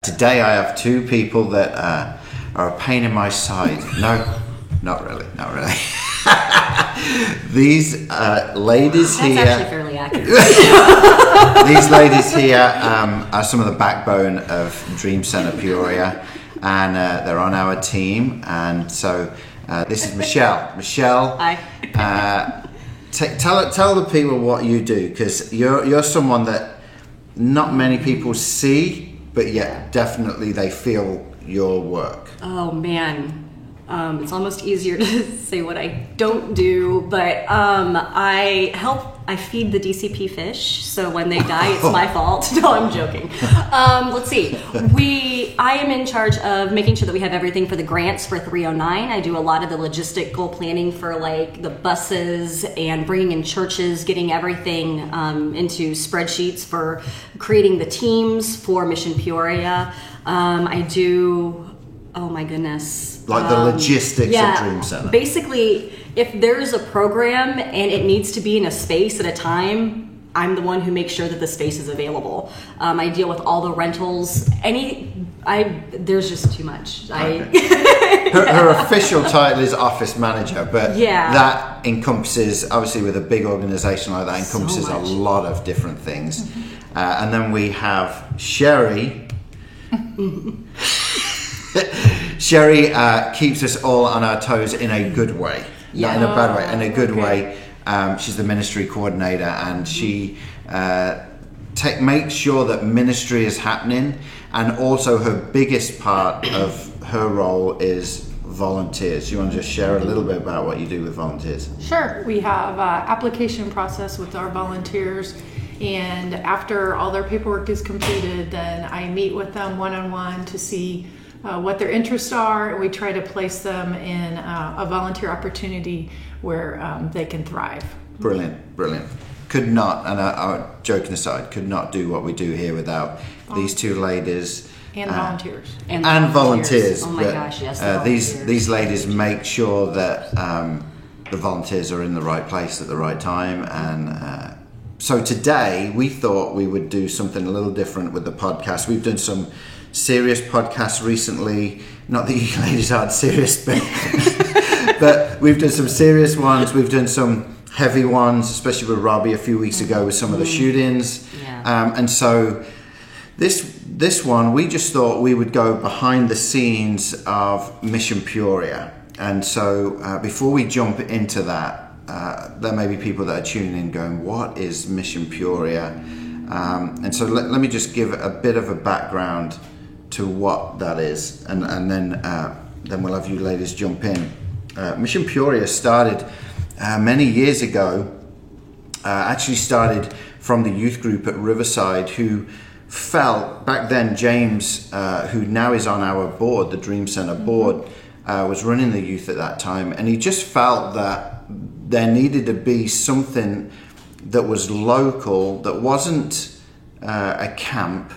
Today I have two people that are a pain in my side. No, not really. These ladies That's here. actually fairly accurate. These ladies here are some of the backbone of Dream Center Peoria, and they're on our team. And so this is Michelle. Michelle, Hi. tell the people what you do, because you're someone that not many people see, but yet definitely they feel your work. Oh man, it's almost easier to say what I don't do, but I feed the DCP fish, so when they die, it's my fault. No, I'm joking. Let's see. I am in charge of making sure that we have everything for the grants for 309. I do a lot of the logistical planning for like the buses and bringing in churches, getting everything into spreadsheets for creating the teams for Mission Peoria. I do, oh my goodness. Like the logistics of Dream Center. Basically, if there's a program and it needs to be in a space at a time, I'm the one who makes sure that the space is available. I deal with all the rentals. There's just too much. Okay. Her official title is office manager, but yeah, that encompasses, obviously with a big organization like that, encompasses so a lot of different things. And then we have Sherry. Sherry keeps us all on our toes in a good way, not in a bad way, in a good way. She's the ministry coordinator, and she makes sure that ministry is happening, and also her biggest part of her role is volunteers. You want to just share a little bit about what you do with volunteers? Sure. We have an application process with our volunteers, and after all their paperwork is completed, then I meet with them one-on-one to see what their interests are, and we try to place them in a volunteer opportunity where they can thrive. Brilliant. Could not, and joking aside, could not do what we do here without these two ladies. And volunteers. And volunteers. Oh my gosh, yes. These ladies make sure that the volunteers are in the right place at the right time. And so today we thought we would do something a little different with the podcast. We've done some serious podcasts recently. Not that you ladies aren't serious, but we've done some serious ones. We've done some heavy ones, especially with Robbie a few weeks ago with some of the shootings. Yeah. And so this one, we just thought we would go behind the scenes of Mission Peoria. And so before we jump into that, there may be people that are tuning in going, what is Mission Peoria? And so let me just give a bit of a background to what that is, and then we'll have you ladies jump in. Mission Peoria started many years ago, actually started from the youth group at Riverside, who felt, back then James, who now is on our board, the Dream Center board, was running the youth at that time, and he just felt that there needed to be something that was local, that wasn't a camp,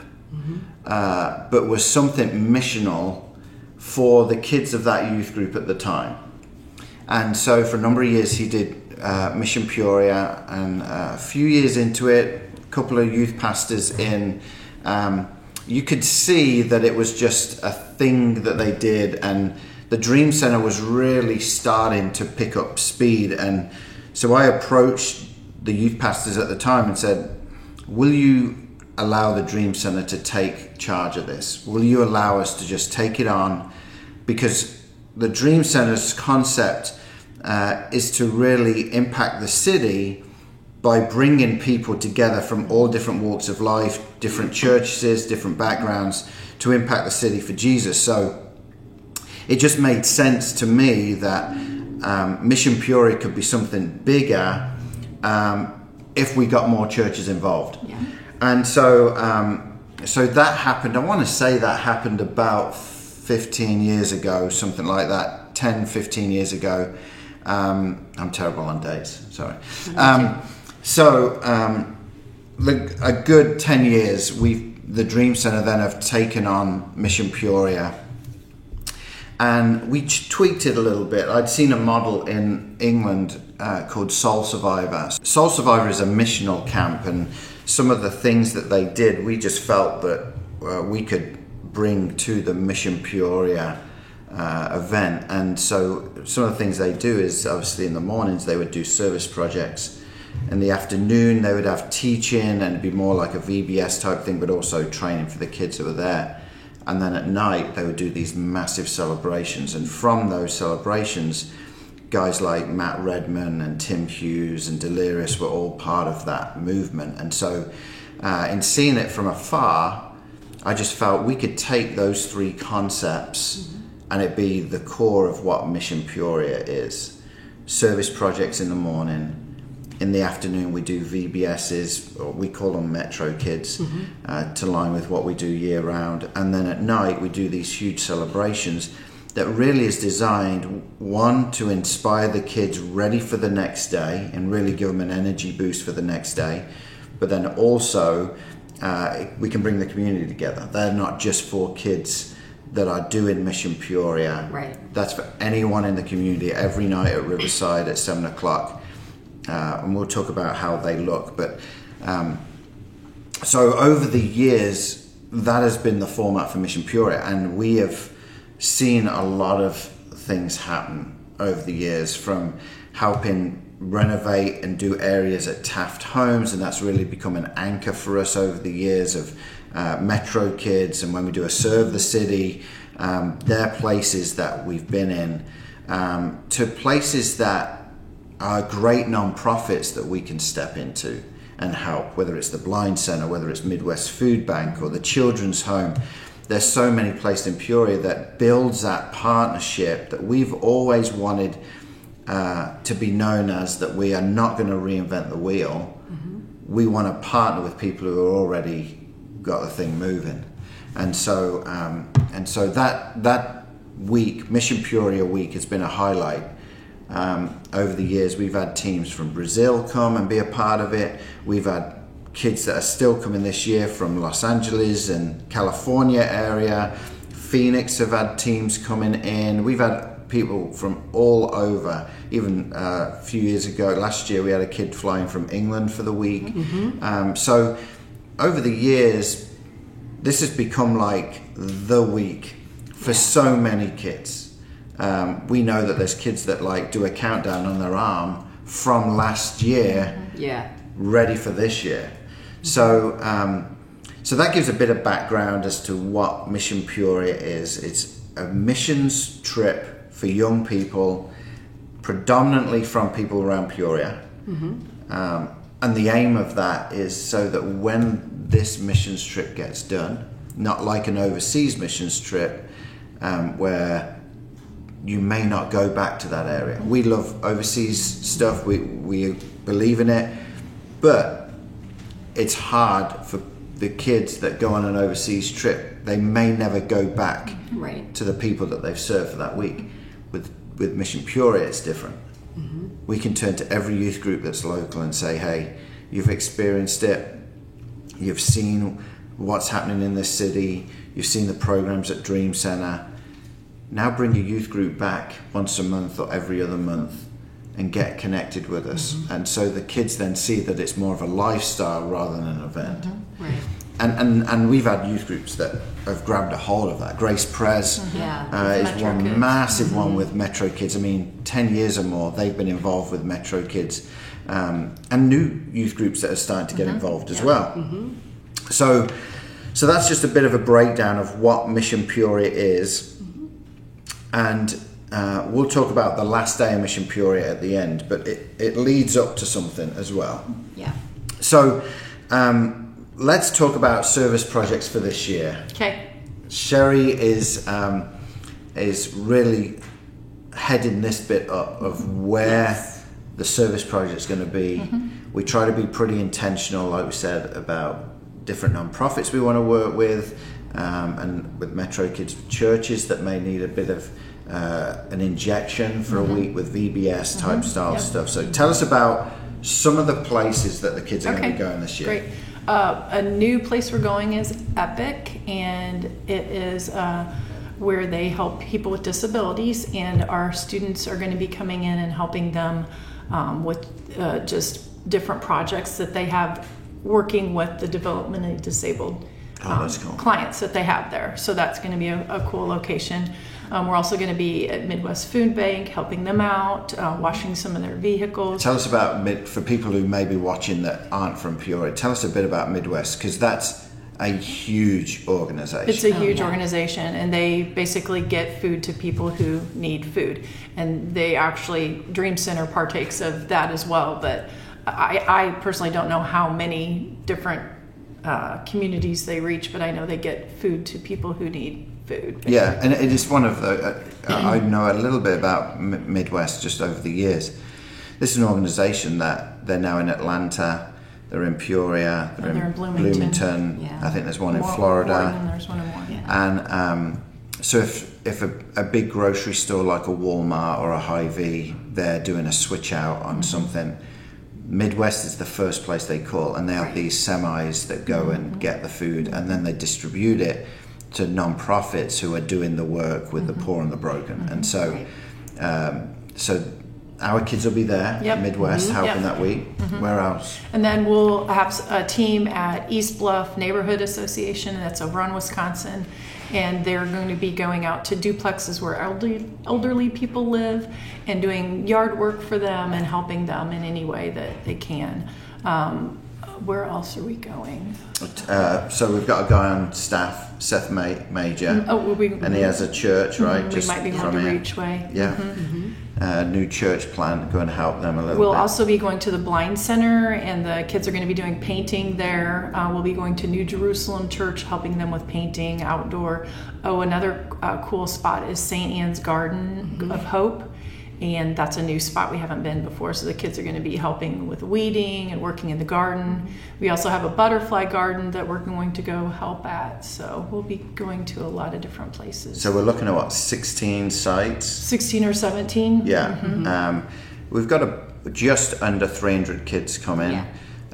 but was something missional for the kids of that youth group at the time. And so for a number of years he did Mission Peoria, and a few years into it, a couple of youth pastors in, you could see that it was just a thing that they did, and the Dream Center was really starting to pick up speed. And so I approached the youth pastors at the time and said, will you allow the Dream Center to take charge of this? Will you allow us to just take it on? Because the Dream Center's concept is to really impact the city by bringing people together from all different walks of life, different churches, different backgrounds, to impact the city for Jesus. So it just made sense to me that Mission Peoria could be something bigger if we got more churches involved. Yeah. And so that happened. I want to say that happened about 15 years ago, something like that, 10, 15 years ago. I'm terrible on dates, sorry. A good 10 years, the Dream Center then have taken on Mission Peoria. And we tweaked it a little bit. I'd seen a model in England called Soul Survivor. Soul Survivor is a missional camp, and some of the things that they did, we just felt that we could bring to the Mission Peoria event. And so some of the things they do is, obviously in the mornings they would do service projects. In the afternoon they would have teaching, and it'd be more like a VBS type thing, but also training for the kids that were there. And then at night they would do these massive celebrations, and from those celebrations guys like Matt Redman and Tim Hughes and Delirious were all part of that movement. And so in seeing it from afar, I just felt we could take those three concepts and it be the core of what Mission Peoria is. Service projects in the morning. In the afternoon we do VBSs, or we call them Metro Kids, to align with what we do year round. And then at night we do these huge celebrations that really is designed, one, to inspire the kids ready for the next day and really give them an energy boost for the next day. But then also we can bring the community together. They're not just for kids that are doing Mission Peoria. Right. That's for anyone in the community every night at Riverside at 7 o'clock. And we'll talk about how they look. But so over the years, that has been the format for Mission Peoria, and we have seen a lot of things happen over the years, from helping renovate and do areas at Taft Homes, and that's really become an anchor for us over the years of Metro Kids. And when we do a Serve the City, they're places that we've been in, to places that are great non-profits that we can step into and help, whether it's the Blind Center, whether it's Midwest Food Bank or the Children's Home. There's so many places in Peoria that builds that partnership that we've always wanted to be known as, that we are not going to reinvent the wheel. We want to partner with people who are already got the thing moving. And so that week, Mission Peoria Week, has been a highlight. Over the years, we've had teams from Brazil come and be a part of it. We've had kids that are still coming this year from Los Angeles and California area. Phoenix have had teams coming in. We've had people from all over. Even a few years ago, last year, we had a kid flying from England for the week. So over the years, this has become like the week for so many kids. We know that there's kids that like do a countdown on their arm from last year, ready for this year. So that gives a bit of background as to what Mission Peoria is. It's a missions trip for young people, predominantly from people around Peoria. And the aim of that is so that when this missions trip gets done, not like an overseas missions trip where you may not go back to that area. We love overseas stuff, we believe in it, but it's hard for the kids that go on an overseas trip. They may never go back to the people that they've served for that week. With Mission Peoria, it's different. We can turn to every youth group that's local and say, hey, you've experienced it, you've seen what's happening in this city, you've seen the programs at Dream Center. Now bring your youth group back once a month or every other month and get connected with us. And so the kids then see that it's more of a lifestyle rather than an event. And we've had youth groups that have grabbed a hold of that. Grace Prez is one Kids. Massive one with Metro Kids. I mean, 10 years or more, they've been involved with Metro Kids. And new youth groups that are starting to get involved as well. So that's just a bit of a breakdown of what Mission Peoria is. And we'll talk about the last day of Mission Peoria at the end, but it leads up to something as well. So let's talk about service projects for this year. Sherry is really heading this bit up of where the service project's going to be. We try to be pretty intentional, like we said, about different non-profits we want to work with, and with Metro Kids churches that may need a bit of an injection for a week with VBS type style stuff. So tell us about some of the places that the kids are going to be going this year. Great. A new place we're going is Epic, and it is where they help people with disabilities, and our students are going to be coming in and helping them with just different projects that they have working with the developmentally disabled that's cool. clients that they have there. So that's going to be a cool location. We're also going to be at Midwest Food Bank, helping them out, washing some of their vehicles. Tell us about, for people who may be watching that aren't from Peoria, tell us a bit about Midwest, because that's a huge organization. It's a huge organization, and they basically get food to people who need food. And they actually, Dream Center partakes of that as well. But I personally don't know how many different communities they reach, but I know they get food to people who need food. Basically. Yeah, and it is one of the, I know a little bit about Midwest just over the years. This is an organization that they're now in Atlanta, they're in Peoria, they're in Bloomington. Yeah. I think there's one in Florida. Morton, there's one in Morton. Yeah. And so if a big grocery store like a Walmart or a Hy-Vee, they're doing a switch out on something, Midwest is the first place they call, and they have these semis that go and get the food, and then they distribute it to non-profits who are doing the work with the poor and the broken. And so so our kids will be there at Midwest helping that week. Where else? And then we'll have a team at East Bluff Neighborhood Association, and that's over on Wisconsin. And they're going to be going out to duplexes where elderly people live and doing yard work for them and helping them in any way that they can. Where else are we going? So we've got a guy on staff, Seth Major, and he has a church, right? We might be going to Reachway. Yeah. New church plant, go and help them a little bit. We'll also be going to the Blind Center, and the kids are going to be doing painting there. We'll be going to New Jerusalem Church, helping them with painting outdoor. Another cool spot is St. Anne's Garden of Hope, and that's a new spot we haven't been before, so the kids are going to be helping with weeding and working in the garden. We also have a butterfly garden that we're going to go help at, so we'll be going to a lot of different places. So we're looking at 16 sites? 16 or 17. Yeah. We've got just under 300 kids coming.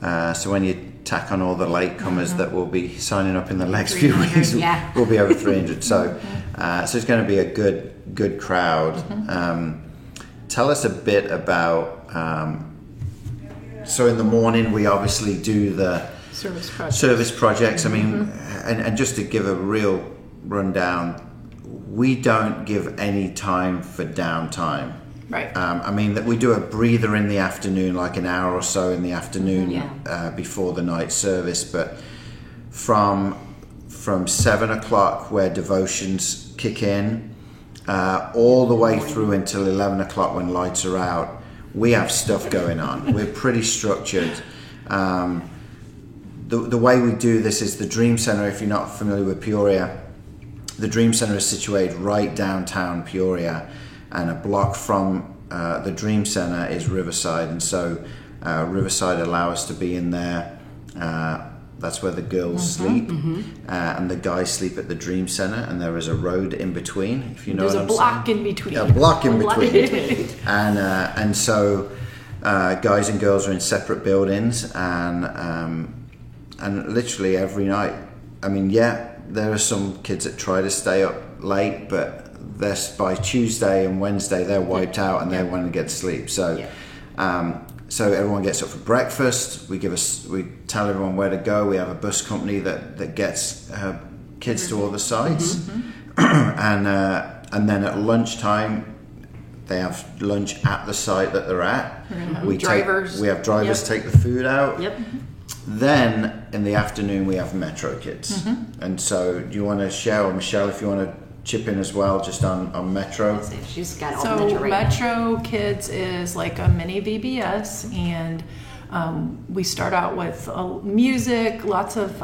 Yeah. So when you tack on all the latecomers that will be signing up in the next few weeks, we'll be over 300. So so it's going to be a good crowd. Tell us a bit about, so in the morning we obviously do the service projects. I mean, and just to give a real rundown, we don't give any time for downtime. Right. I mean, that we do a breather in the afternoon, like an hour or so in the afternoon before the night service, but from 7 o'clock where devotions kick in, all the way through until 11 o'clock when lights are out, we have stuff going on. We're pretty structured. The way we do this is the Dream Center. If you're not familiar with Peoria, the Dream Center is situated right downtown Peoria, and a block from the Dream Center is Riverside, and so Riverside allow us to be in there. That's where the girls sleep, and the guys sleep at the Dream Center, and there is a road in between. If you know, there's a block in between. A block in between, and so guys and girls are in separate buildings, and literally every night. I mean, there are some kids that try to stay up late, but by Tuesday and Wednesday they're wiped out and they want to get to sleep. So. So everyone gets up for breakfast. We tell everyone where to go. We have a bus company that gets kids to all the sites, and then at lunchtime they have lunch at the site that they're at. We have drivers take the food out. Then in the afternoon we have Metro Kids, and so do you want to share, or Michelle, if you want to chip in as well, just on Metro? She's got all Metro right Metro Kids is like a mini VBS, and we start out with music, lots of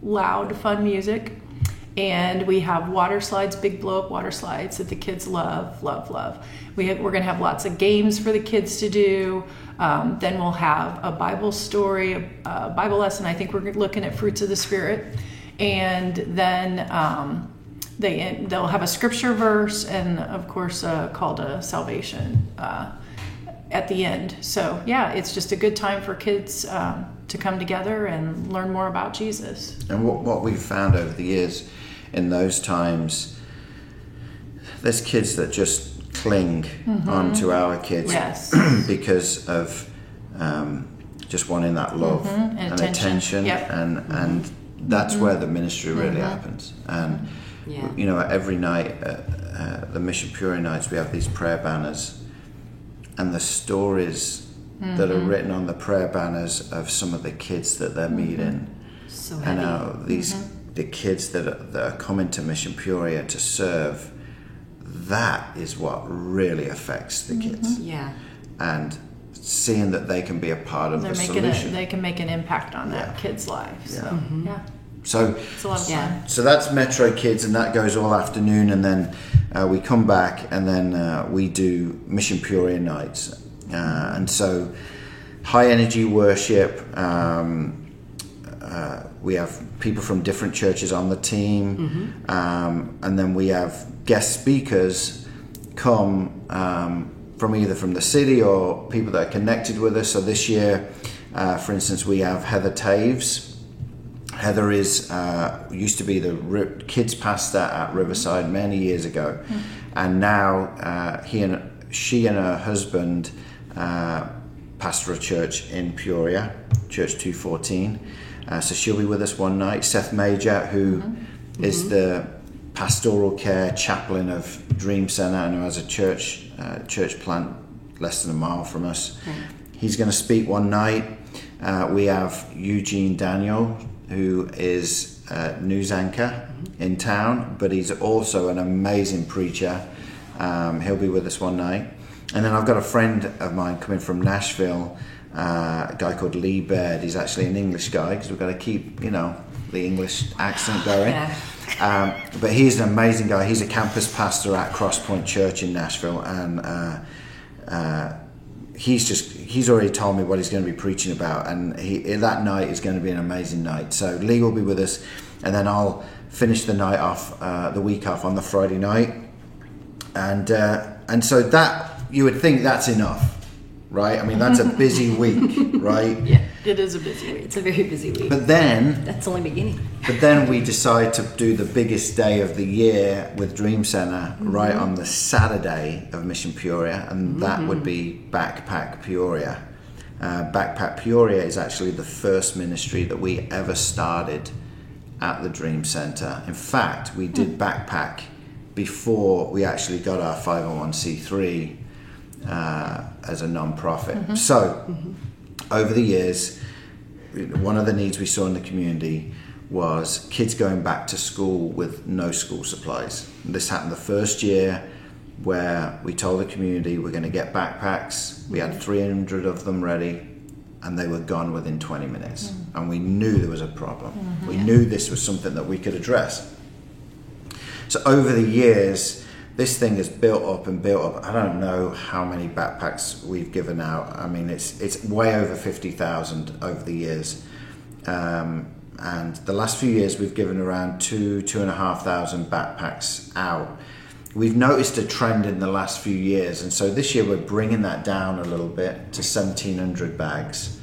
loud, fun music, and we have water slides, big blow-up water slides that the kids love. We're going to have lots of games for the kids to do. Then we'll have a Bible story, a Bible lesson. I think we're looking at Fruits of the Spirit, and then they'll have a scripture verse and, of course, a call to salvation at the end. So, it's just a good time for kids to come together and learn more about Jesus. And what we've found over the years in those times, there's kids that just cling onto our kids because of just wanting that love and attention. And That's where the ministry really happens. And Yeah. you know, every night at the Mission Peoria nights, we have these prayer banners, and the stories that are written on the prayer banners of some of the kids that they're meeting, So and heavy. the kids that are coming to Mission Peoria to serve. That is what really affects the kids, Yeah. and seeing that they can be a part of They're the making solution. they can make an impact on that Yeah. kid's life. So yeah, So it's a lot of Yeah. fun. So that's Metro Kids, and that goes all afternoon, and then we come back, and then we do Mission Peoria nights, and so high energy worship. We have people from different churches on the team, and then we have guest speakers come from either from the city or people that are connected with us. So this year, for instance, we have Heather Taves. Heather is used to be the kids pastor at Riverside many years ago, and now she and her husband pastor a church in Peoria, Church 214. So she'll be with us one night. Seth Major, who is the pastoral care chaplain of Dream Center and who has a church plant less than a mile from us. He's going to speak one night. We have Eugene Daniel, who is a news anchor in town, but he's also an amazing preacher. He'll be with us one night. And then I've got a friend of mine coming from Nashville, a guy called Lee Baird. He's actually an English guy, because we've got to keep, you know, the English accent going. But he's an amazing guy. He's a campus pastor at Cross Point Church in Nashville, and he's already told me what he's going to be preaching about, and that night is going to be an amazing night. So Lee will be with us, and then I'll finish the night off, the week off on the Friday night, and so that, you would think that's enough, right? I mean, that's a busy week, right? Yeah. It is a busy week. It's a very busy week. But then That's only beginning. we decide to do the biggest day of the year with Dream Center right on the Saturday of Mission Peoria, and that would be Backpack Peoria. Backpack Peoria is actually the first ministry that we ever started at the Dream Center. In fact, we did Backpack before we actually got our 501c3 as a non-profit. So over the years, one of the needs we saw in the community was kids going back to school with no school supplies. And this happened the first year, where we told the community we're going to get backpacks. We had 300 of them ready, and they were gone within 20 minutes. And we knew there was a problem. We knew this was something that we could address. So over the years, this thing has built up and built up. I don't know how many backpacks we've given out. I mean, it's way over 50,000 over the years. And the last few years, we've given around 2,500 backpacks out. We've noticed a trend in the last few years, and so this year we're bringing that down a little bit to 1,700 bags.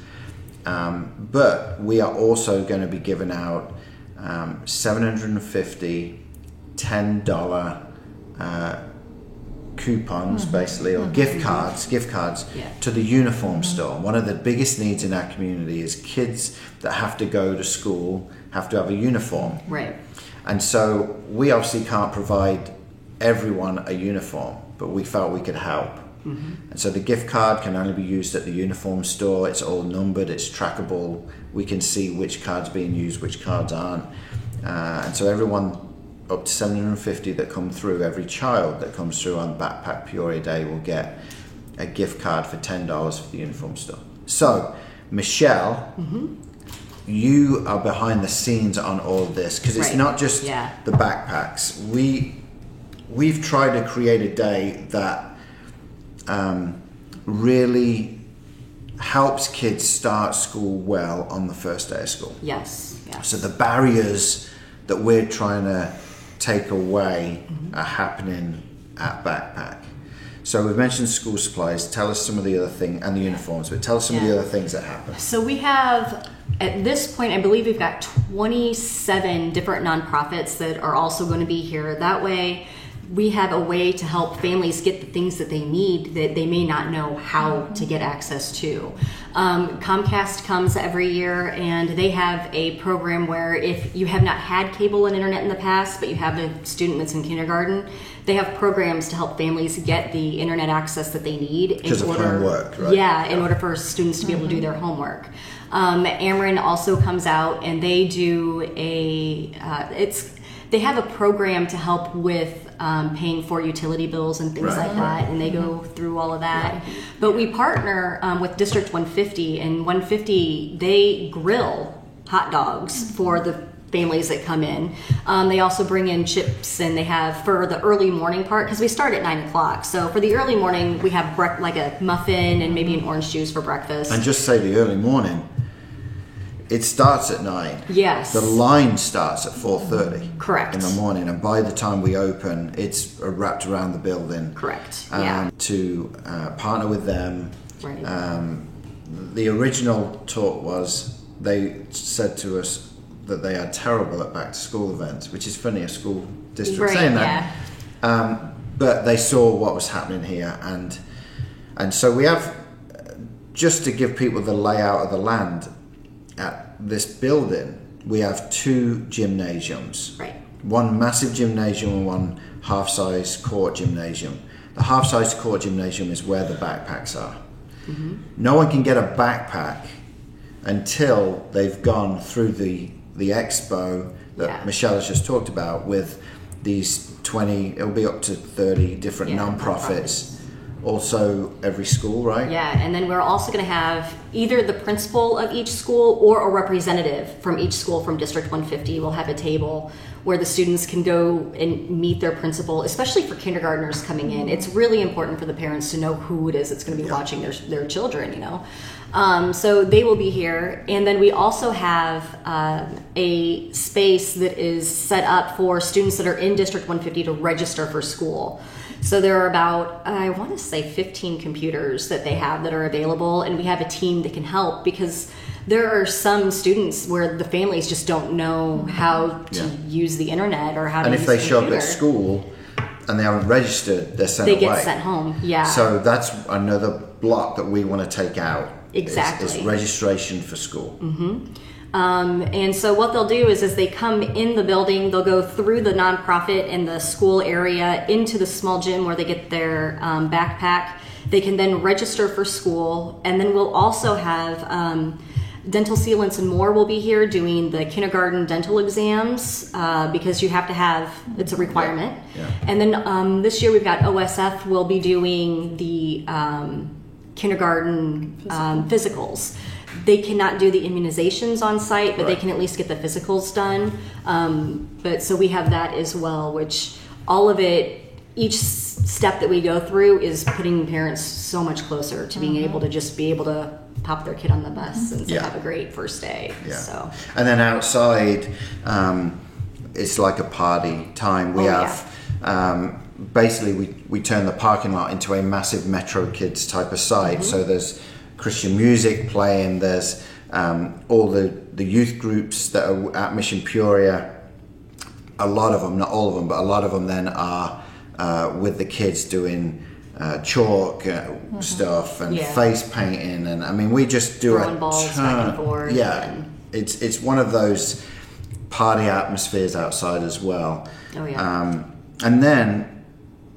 But we are also going to be giving out 750 $10 coupons, basically, or gift cards to the uniform store. One of the biggest needs in our community is kids that have to go to school have to have a uniform. Right. And so we obviously can't provide everyone a uniform, but we felt we could help. And so the gift card can only be used at the uniform store. It's all numbered, it's trackable. We can see which cards being used, which cards aren't. And so everyone up to 750 that come through, every child that comes through on Backpack Peoria Day will get a gift card for $10 for the uniform store. So, Michelle, you are behind the scenes on all of this, because it's not just the backpacks. We've tried to create a day that really helps kids start school well on the first day of school. Yes. So the barriers that we're trying to take away are happening at Backpack. So we've mentioned school supplies. Tell us some of the other things, and the uniforms, but tell us some of the other things that happen. So we have, at this point, I believe we've got 27 different nonprofits that are also going to be here. That way, we have a way to help families get the things that they need that they may not know how to get access to. Comcast comes every year, and they have a program where if you have not had cable and internet in the past, but you have a student that's in kindergarten, they have programs to help families get the internet access that they need because of homework, right? Yeah, in order for students to be able to do their homework. Ameren also comes out, and they do they have a program to help with paying for utility bills and things like that, and they go through all of that. But we partner with District 150, and 150, they grill hot dogs for the families that come in. They also bring in chips, and they have for the early morning part, because we start at 9 o'clock. So for the early morning, we have like a muffin and maybe an orange juice for breakfast. And just say the early morning, it starts at 9. Yes. The line starts at 4:30. Correct. In the morning, and by the time we open, it's wrapped around the building. Correct. To partner with them. Right. The original talk was they said to us that they are terrible at back to school events, which is funny, a school district saying that. But they saw what was happening here, and so we have, just to give people the layout of the land, at this building we have 2 gymnasiums. Right. One massive gymnasium and one half-size court gymnasium. The half-size court gymnasium is where the backpacks are. No one can get a backpack until they've gone through the expo that Michelle has just talked about, with these 20, it'll be up to 30 different non-profits. Also every school, right? Yeah, and then we're also going to have either the principal of each school or a representative from each school from District 150 will have a table where the students can go and meet their principal, especially for kindergartners coming in. It's really important for the parents to know who it is that's going to be watching their children, you know. So they will be here. And then we also have a space that is set up for students that are in District 150 to register for school. So there are about, I want to say 15 computers that they have that are available, and we have a team that can help, because there are some students where the families just don't know how to use the internet or how to use the computer. And if they show up at school and they haven't registered, they're sent away. They get sent home, So that's another block that we want to take out. Exactly. Is registration for school. And so what they'll do is as they come in the building, they'll go through the nonprofit and the school area into the small gym where they get their backpack. They can then register for school, and then we'll also have Dental Sealants and More will be here doing the kindergarten dental exams because you have to have, it's a requirement. And then this year we've got OSF will be doing the kindergarten physicals. They cannot do the immunizations on site, but they can at least get the physicals done. But so we have that as well, which all of it, each step that we go through is putting parents so much closer to being able to just be able to pop their kid on the bus and say, have a great first day. So. And then outside, it's like a party time. We have basically we turn the parking lot into a massive Metro Kids type of site. So there's Christian music playing, there's all the youth groups that are at Mission Peoria. A lot of them, not all of them, but a lot of them then are with the kids doing chalk stuff and face painting, and I mean we just do throwing balls back and forth. It's one of those party atmospheres outside as well. And then,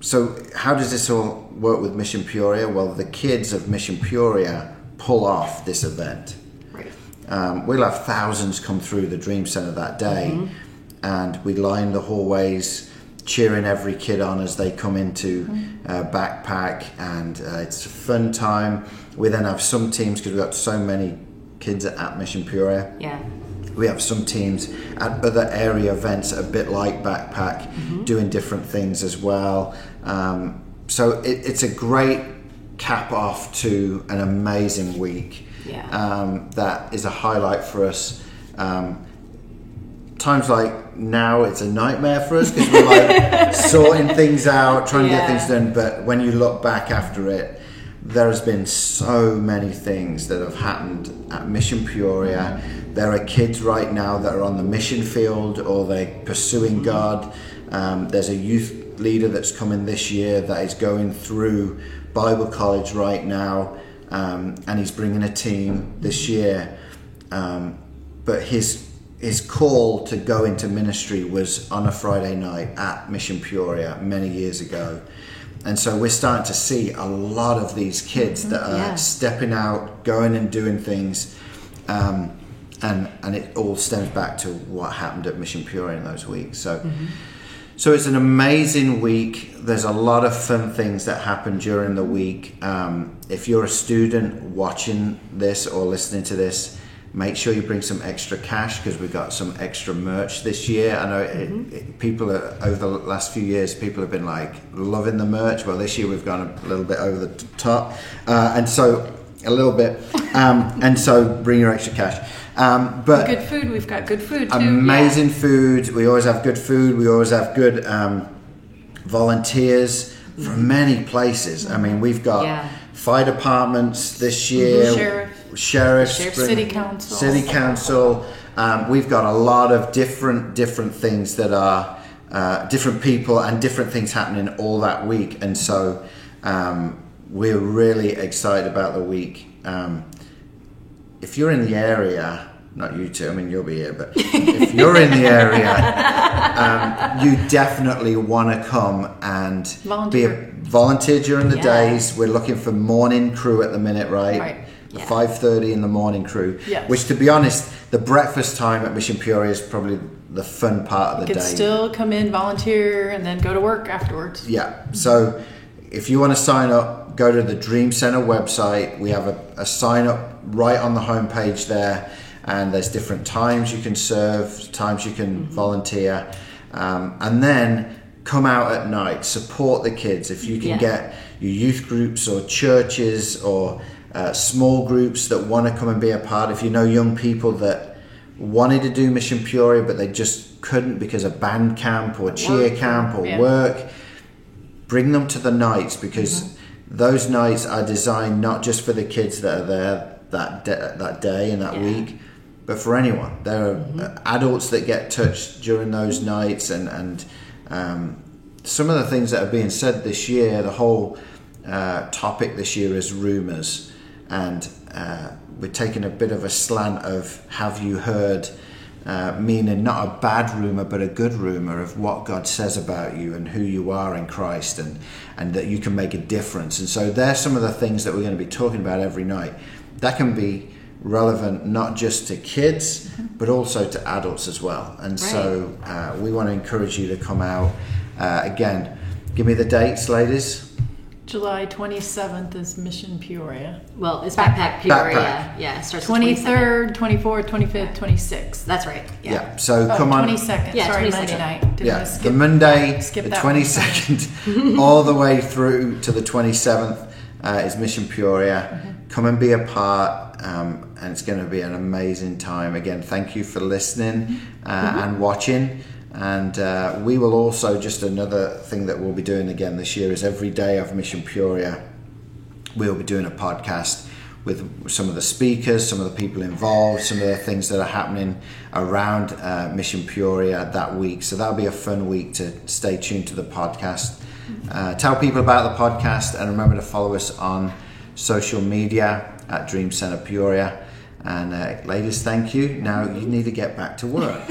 so how does this all work with Mission Peoria? Well, the kids of Mission Peoria pull off this event. We'll have thousands come through the Dream Center that day, and we line the hallways cheering every kid on as they come into backpack, and it's a fun time. We then have some teams, because we've got so many kids at Mission Peoria. We have some teams at other area events, a bit like backpack, doing different things as well. So it's a great cap off to an amazing week. That is a highlight for us. Times like now, it's a nightmare for us because we're like sorting things out, trying to get things done. But when you look back after it, there has been so many things that have happened at Mission Peoria. There are kids right now that are on the mission field, or they're pursuing God. There's a youth leader that's coming this year that is going through Bible college right now, and he's bringing a team this year. But his call to go into ministry was on a Friday night at Mission Peoria many years ago. And so we're starting to see a lot of these kids that are stepping out, going and doing things. And it all stems back to what happened at Mission Peoria in those weeks. So it's an amazing week. There's a lot of fun things that happen during the week. If you're a student watching this or listening to this, make sure you bring some extra cash, because we've got some extra merch this year. I know people over the last few years, people have been like loving the merch. Well, this year we've gone a little bit over the top, and so a little bit, and so bring your extra cash. But good food, we've got good food too. Amazing food. We always have good food. We always have good volunteers from many places. I mean, we've got fire departments this year, sheriff, city council. We've got a lot of different things that are different people and different things happening all that week, and so we're really excited about the week. If you're in the area, not you two, I mean you'll be here, but if you're in the area, you definitely want to come and volunteer during the days. We're looking for morning crew at the minute, right? 5:30 in the morning crew, which, to be honest, the breakfast time at Mission Peoria is probably the fun part of the day. You can still come in, volunteer, and then go to work afterwards. So if you want to sign up, go to the Dream Center website. We have a sign up right on the homepage there, and there's different times you can serve, times you can volunteer, and then come out at night, support the kids. If you can get your youth groups or churches or small groups that want to come and be a part. If you know young people that wanted to do Mission Peoria but they just couldn't because of band camp or cheer camp or work, bring them to the nights, because those nights are designed not just for the kids that are there that day and that week, but for anyone. There are adults that get touched during those nights, and some of the things that are being said this year, the whole topic this year is rumors, and we're taking a bit of a slant of have you heard, meaning not a bad rumor but a good rumor of what God says about you and who you are in Christ, and that you can make a difference. And so there's some of the things that we're going to be talking about every night that can be relevant not just to kids but also to adults as well. And so we want to encourage you to come out. Again, give me the dates, ladies. July 27th is Mission Peoria. Well, it's Backpack Peoria. Backpack. Yeah, it starts 23rd, 24th, 25th, 26th. That's right. Yeah. So come on. 22nd. Yeah, Sorry, 22nd. Monday night. The Monday, skip the that 22nd, all the way through to the 27th is Mission Peoria. Come and be a part, and it's going to be an amazing time. Again, thank you for listening and watching. And we will also, just another thing that we'll be doing again this year is every day of Mission Peoria, we'll be doing a podcast with some of the speakers, some of the people involved, some of the things that are happening around Mission Peoria that week. So that'll be a fun week to stay tuned to the podcast. Tell people about the podcast, and remember to follow us on social media at Dream Center Peoria. And ladies, thank you. Now you need to get back to work.